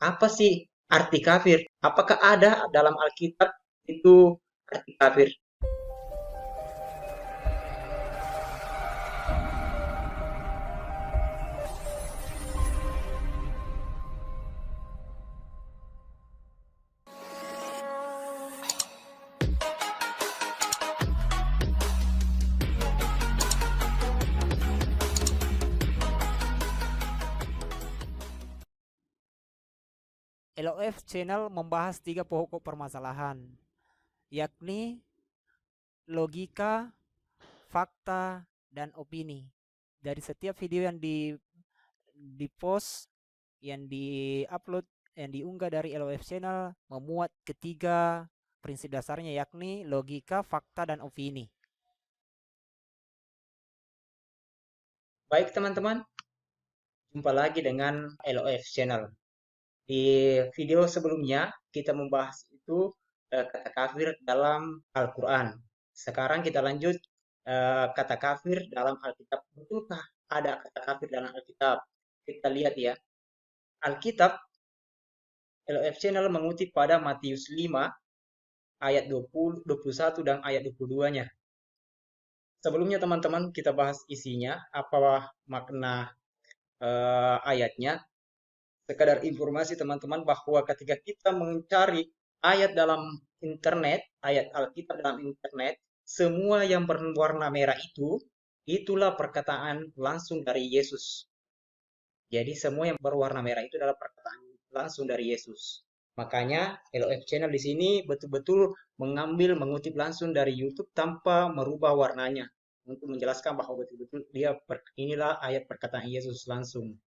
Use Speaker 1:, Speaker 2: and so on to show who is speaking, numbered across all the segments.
Speaker 1: Apa sih arti kafir? Apakah ada dalam Alkitab itu arti kafir?
Speaker 2: LOF Channel membahas tiga pokok permasalahan, yakni logika, fakta, dan opini. Dari setiap video yang di post, yang di-upload, yang diunggah dari LOF Channel memuat ketiga prinsip dasarnya, yakni logika, fakta, dan opini.
Speaker 1: Baik teman-teman, jumpa lagi dengan LOF Channel. Di video sebelumnya kita membahas itu kata kafir dalam Al-Quran. Sekarang kita lanjut kata kafir dalam Alkitab. Betulkah ada kata kafir dalam Alkitab? Kita lihat ya. Alkitab LOF Channel mengutip pada Matius 5 ayat 20, 21 dan ayat 22-nya. Sebelumnya teman-teman kita bahas isinya, apa makna ayatnya. Sekadar informasi teman-teman bahwa ketika kita mencari ayat dalam internet, ayat Alkitab dalam internet, semua yang berwarna merah itu, itulah perkataan langsung dari Yesus. Jadi semua yang berwarna merah itu adalah perkataan langsung dari Yesus. Makanya LOF Channel di sini betul-betul mengambil, mengutip langsung dari YouTube tanpa merubah warnanya. Untuk menjelaskan bahwa betul-betul inilah ayat perkataan Yesus langsung.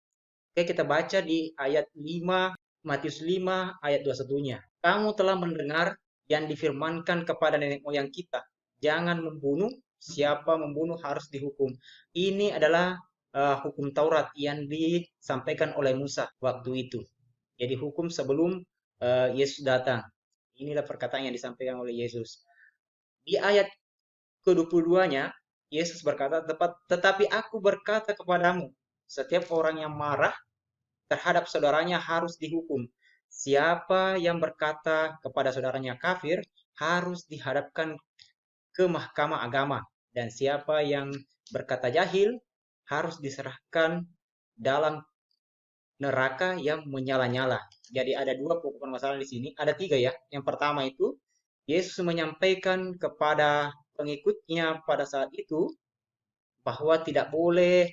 Speaker 1: Oke, kita baca di ayat 5, Matius 5 ayat 21-nya. Kamu telah mendengar yang difirmankan kepada nenek moyang kita. Jangan membunuh, siapa membunuh harus dihukum. Ini adalah hukum Taurat yang disampaikan oleh Musa waktu itu. Jadi hukum sebelum Yesus datang. Inilah perkataan yang disampaikan oleh Yesus. Di ayat ke-22-nya, Yesus berkata, tetapi aku berkata kepadamu, setiap orang yang marah terhadap saudaranya harus dihukum. Siapa yang berkata kepada saudaranya kafir harus dihadapkan ke mahkamah agama. Dan siapa yang berkata jahil harus diserahkan dalam neraka yang menyala-nyala. Jadi ada dua pokok permasalahan di sini. Ada tiga ya. Yang pertama itu, Yesus menyampaikan kepada pengikutnya pada saat itu bahwa tidak boleh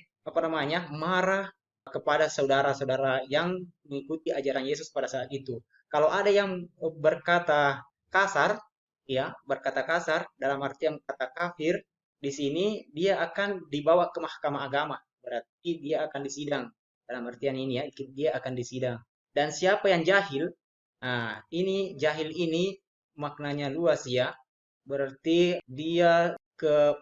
Speaker 1: marah kepada saudara-saudara yang mengikuti ajaran Yesus pada saat itu. Kalau ada yang berkata kasar, ya, berkata kasar dalam artian kata kafir, di sini dia akan dibawa ke mahkamah agama. Berarti dia akan disidang. Dalam artian ini ya, dia akan disidang. Dan siapa yang jahil, nah, ini jahil ini maknanya luas ya. Berarti dia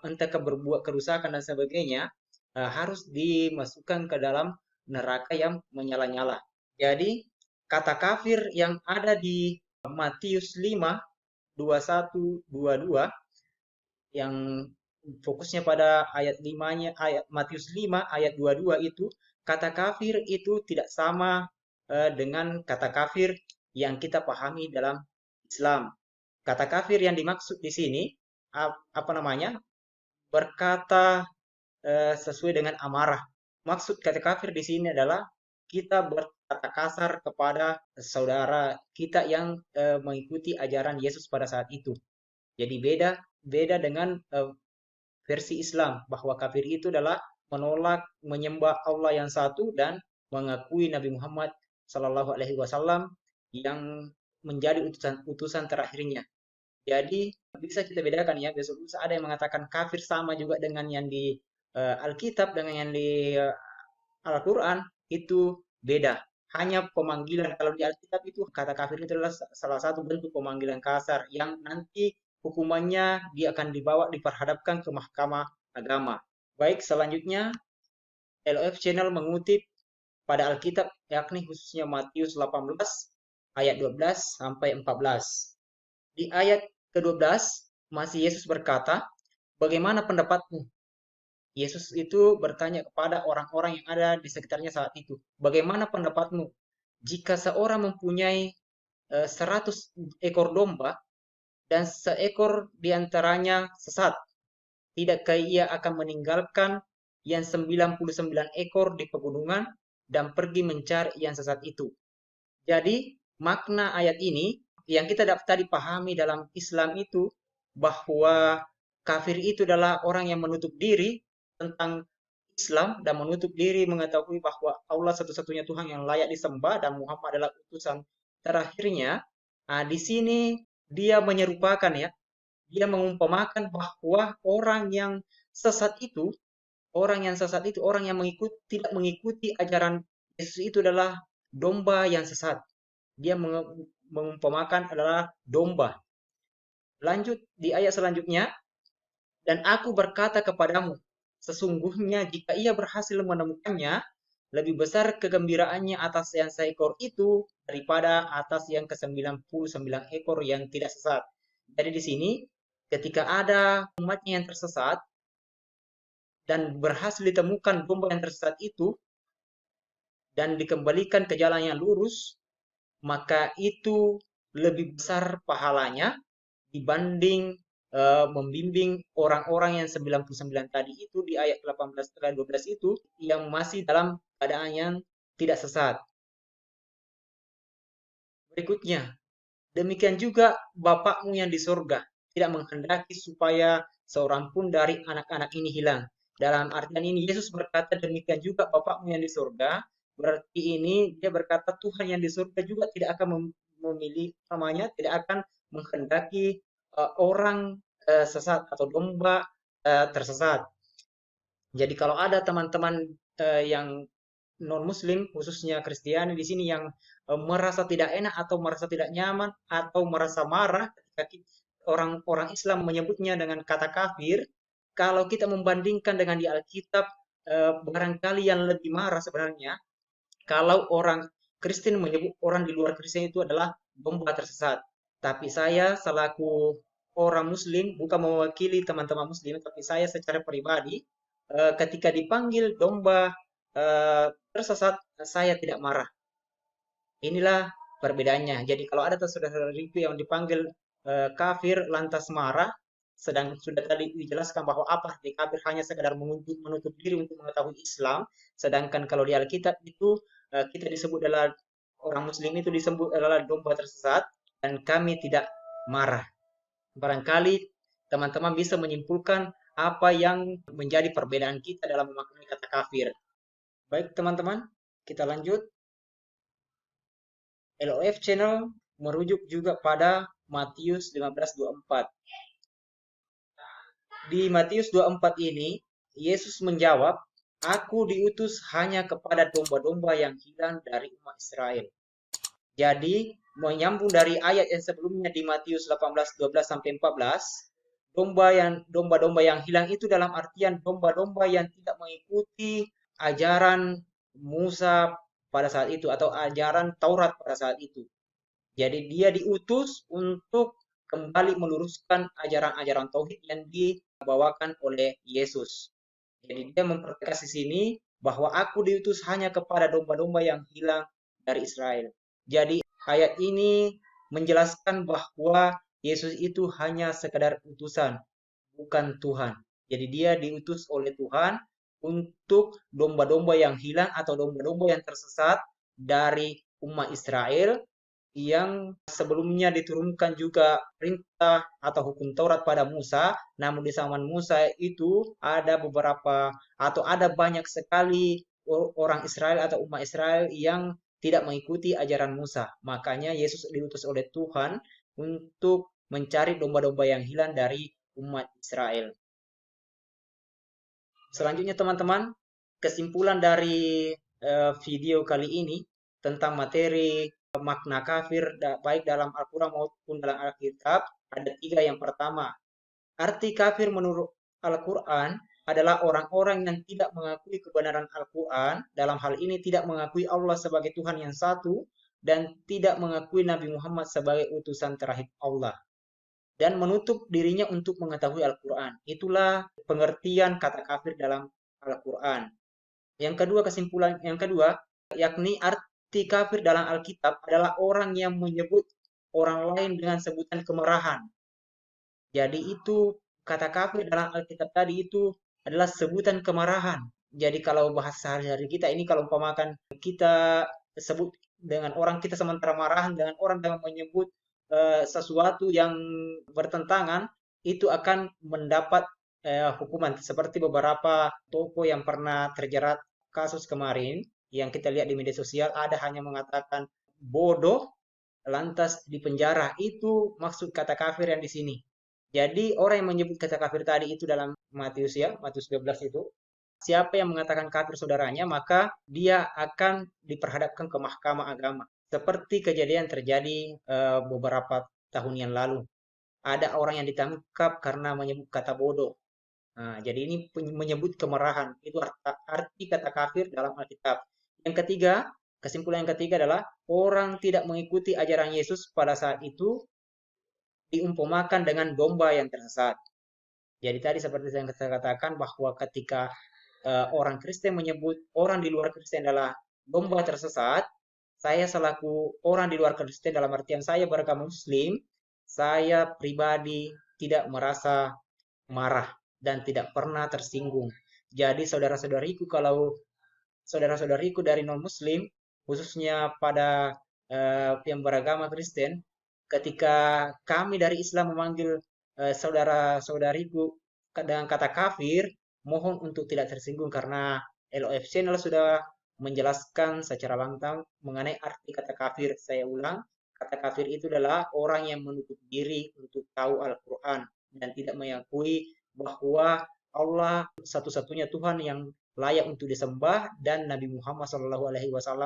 Speaker 1: entah berbuat kerusakan dan sebagainya, harus dimasukkan ke dalam neraka yang menyala-nyala. Jadi, kata kafir yang ada di Matius 5, 21, 22, yang fokusnya pada ayat 5-nya, ayat Matius 5, ayat 22 itu, kata kafir itu tidak sama dengan kata kafir yang kita pahami dalam Islam. Kata kafir yang dimaksud di sini, apa namanya, berkata sesuai dengan amarah. Maksud kata kafir di sini adalah kita berkata kasar kepada saudara kita yang mengikuti ajaran Yesus pada saat itu. Jadi beda beda dengan versi Islam bahwa kafir itu adalah menolak menyembah Allah yang satu dan mengakui Nabi Muhammad Shallallahu Alaihi Wasallam yang menjadi utusan terakhirnya. Jadi bisa kita bedakan ya, besok bisa ada yang mengatakan kafir sama juga dengan yang di Alkitab dengan yang di Al-Quran itu beda. Hanya pemanggilan kalau di Alkitab itu kata kafir itu adalah salah satu bentuk pemanggilan kasar yang nanti hukumannya dia akan diperhadapkan ke mahkamah agama. Baik, selanjutnya LOF Channel mengutip pada Alkitab yakni khususnya Matius 18 ayat 12 sampai 14. Di ayat ke-12 masih Yesus berkata, "Bagaimana pendapatmu?" Yesus itu bertanya kepada orang-orang yang ada di sekitarnya saat itu, "Bagaimana pendapatmu?" jika seorang mempunyai 100 ekor domba dan seekor diantaranya sesat, tidakkah ia akan meninggalkan yang 99 ekor di pegunungan dan pergi mencari yang sesat itu? Jadi, makna ayat ini yang kita dapat tadi pahami dalam Islam itu bahwa kafir itu adalah orang yang menutup diri tentang Islam dan menutup diri mengetahui bahwa Allah satu-satunya Tuhan yang layak disembah dan Muhammad adalah utusan terakhirnya. Nah, di sini dia menyerupakan ya, dia mengumpamakan bahwa orang yang tidak mengikuti ajaran Yesus itu adalah domba yang sesat. Dia mengumpamakan adalah domba. Lanjut di ayat selanjutnya, dan aku berkata kepadamu, sesungguhnya jika ia berhasil menemukannya, lebih besar kegembiraannya atas yang seekor itu daripada atas yang ke-99 ekor yang tidak sesat. Jadi di sini ketika ada umatnya yang tersesat dan berhasil ditemukan domba yang tersesat itu dan dikembalikan ke jalan yang lurus, maka itu lebih besar pahalanya dibanding membimbing orang-orang yang 99 tadi itu di ayat 18 12 itu yang masih dalam keadaan yang tidak sesat. Berikutnya, demikian juga Bapakmu yang di surga tidak menghendaki supaya seorang pun dari anak-anak ini hilang. Dalam artian ini Yesus berkata demikian juga Bapakmu yang di surga, berarti ini dia berkata Tuhan yang di surga juga tidak akan memilih namanya, tidak akan menghendaki orang sesat atau domba tersesat. Jadi kalau ada teman-teman yang non-Muslim, khususnya Kristiani di sini yang merasa tidak enak atau merasa tidak nyaman atau merasa marah ketika orang-orang Islam menyebutnya dengan kata kafir, kalau kita membandingkan dengan di Alkitab, barangkali yang lebih marah sebenarnya kalau orang Kristen menyebut orang di luar Kristen itu adalah domba tersesat. Tapi saya selaku orang Muslim, bukan mewakili teman-teman Muslim, tapi saya secara pribadi, ketika dipanggil domba tersesat, saya tidak marah. Inilah perbedaannya. Jadi kalau ada saudara-saudariku yang dipanggil kafir lantas marah, sedang sudah tadi dijelaskan bahwa apa arti kafir hanya sekedar menutup diri untuk mengetahui Islam, sedangkan kalau di Alkitab itu kita disebut adalah orang Muslim itu disebut adalah domba tersesat dan kami tidak marah. Barangkali teman-teman bisa menyimpulkan apa yang menjadi perbedaan kita dalam memaknai kata kafir. Baik teman-teman, kita lanjut. LOF Channel merujuk juga pada Matius 15:24. Di Matius 24 ini, Yesus menjawab, Aku diutus hanya kepada domba-domba yang hilang dari umat Israel. Jadi, menyambung dari ayat yang sebelumnya di Matius 18:12-14, domba-domba yang hilang itu dalam artian domba-domba yang tidak mengikuti ajaran Musa pada saat itu atau ajaran Taurat pada saat itu. Jadi dia diutus untuk kembali meluruskan ajaran-ajaran tauhid yang dibawakan oleh Yesus. Jadi dia mempertegas di sini bahwa aku diutus hanya kepada domba-domba yang hilang dari Israel. Jadi ayat ini menjelaskan bahwa Yesus itu hanya sekedar utusan, bukan Tuhan. Jadi dia diutus oleh Tuhan untuk domba-domba yang hilang atau domba-domba yang tersesat dari umat Israel yang sebelumnya diturunkan juga perintah atau hukum Taurat pada Musa, namun di zaman Musa itu ada beberapa atau ada banyak sekali orang Israel atau umat Israel yang tidak mengikuti ajaran Musa. Makanya Yesus diutus oleh Tuhan untuk mencari domba-domba yang hilang dari umat Israel. Selanjutnya teman-teman, kesimpulan dari video kali ini tentang materi makna kafir baik dalam Al-Quran maupun dalam Alkitab ada 3. Yang pertama, arti kafir menurut Al-Quran adalah orang-orang yang tidak mengakui kebenaran Al-Quran, dalam hal ini tidak mengakui Allah sebagai Tuhan yang satu dan tidak mengakui Nabi Muhammad sebagai utusan terakhir Allah dan menutup dirinya untuk mengetahui Al-Quran. Itulah pengertian kata kafir dalam Al-Quran. Yang kedua, kesimpulan yang kedua yakni arti kafir dalam Alkitab adalah orang yang menyebut orang lain dengan sebutan kemarahan. Jadi itu kata kafir dalam Alkitab tadi itu adalah sebutan kemarahan. Jadi kalau bahasa sehari-hari kita ini kalau umpamakan kita sebut dengan orang kita sementara marahan dengan orang yang menyebut sesuatu yang bertentangan itu akan mendapat hukuman seperti beberapa toko yang pernah terjerat kasus kemarin yang kita lihat di media sosial ada hanya mengatakan bodoh lantas di penjara itu maksud kata kafir yang di sini. Jadi orang yang menyebut kata kafir tadi itu dalam Matius ya, Matius 12 itu, siapa yang mengatakan kafir saudaranya, maka dia akan diperhadapkan ke mahkamah agama. Seperti kejadian terjadi beberapa tahun yang lalu. Ada orang yang ditangkap karena menyebut kata bodoh. Nah, jadi ini menyebut kemarahan. Itu arti kata kafir dalam Alkitab. Yang ketiga, kesimpulan yang ketiga adalah orang tidak mengikuti ajaran Yesus pada saat itu diumpamakan dengan domba yang tersesat. Jadi tadi seperti yang saya katakan bahwa ketika orang Kristen menyebut orang di luar Kristen adalah domba tersesat, saya selaku orang di luar Kristen dalam artian saya beragama Muslim, saya pribadi tidak merasa marah dan tidak pernah tersinggung. Jadi saudara-saudariku kalau saudara-saudariku dari non-Muslim, khususnya pada yang beragama Kristen, ketika kami dari Islam memanggil saudara-saudariku dengan kata kafir, mohon untuk tidak tersinggung karena LOF Channel sudah menjelaskan secara lantang mengenai arti kata kafir. Saya ulang, kata kafir itu adalah orang yang menutup diri untuk tahu Al-Quran dan tidak mengakui bahwa Allah satu-satunya Tuhan yang layak untuk disembah dan Nabi Muhammad SAW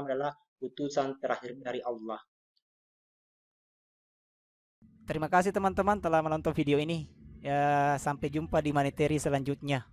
Speaker 1: adalah utusan terakhir dari Allah.
Speaker 2: Terima kasih teman-teman telah menonton video ini. Ya, sampai jumpa di materi selanjutnya.